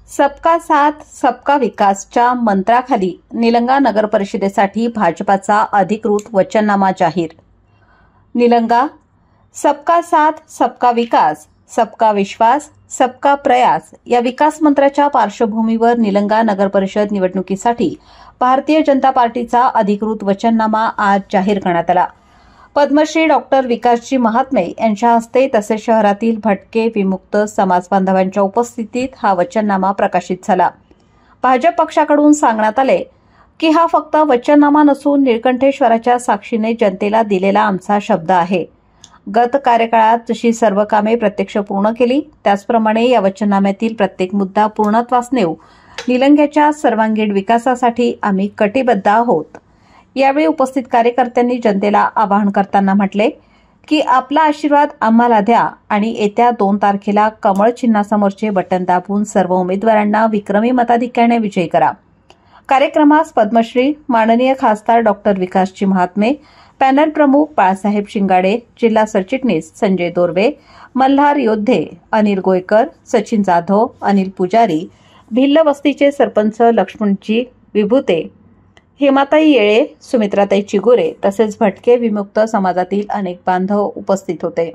सबका साथ सबका विकासच्या मंत्राखाली निलंगा नगर परिषदेसाठी भाजपाचा अधिकृत वचननामा जाहीर। निलंगा सबका साथ सबका विकास सबका विश्वास सबका प्रयास या विकास मंत्राच्या पार्श्वभूमीवर निलंगा नगर परिषद निवडणुकीसाठी भारतीय जनता पार्टीचा अधिकृत वचननामा आज जाहीर करण्यात आला। पद्मश्री डॉक्टर विकासजी महात्मे यांच्या हस्ते तसेच शहरातील भटके विमुक्त समाज बांधवांच्या उपस्थितीत हा वचननामा प्रकाशित झाला। भाजप पक्षाकडून सांगण्यात आले की हा फक्त वचननामा नसून निळकंठेश्वराच्या साक्षीने जनतेला दिलेला आमचा शब्द आहे। गत कार्यकाळात जशी सर्व कामे प्रत्यक्ष पूर्ण केली त्याचप्रमाणे या वचननाम्यातील प्रत्येक मुद्दा पूर्णत्वास नेऊ निलंग्याच्या सर्वांगीण विकासासाठी आम्ही कटिबद्ध आहोत। यावेळी उपस्थित कार्यकर्त्यांनी जनतेला आवाहन करताना म्हटले की आपला आशीर्वाद आम्हाला द्या आणि येत्या 2 तारखेला कमळ चिन्हासमोरचे बटन दाबून सर्व उमेदवारांना विक्रमी मताधिक्याने विजयी करा। कार्यक्रमास पद्मश्री माननीय खासदार डॉक्टर विकासजी महात्मे, पॅनल प्रमुख बाळासाहेब शिंगाडे, जिल्हा सरचिटणीस संजय दोर्वे, मल्हार योद्धे अनिल गोयकर, सचिन जाधव, अनिल पुजारी, भिल्ल वस्तीचे सरपंच लक्ष्मणजी विभूते, हेमाताई येळे, सुमित्राताई चिगुरे तसेच भटके विमुक्त समाजातील अनेक बांधव उपस्थित होते।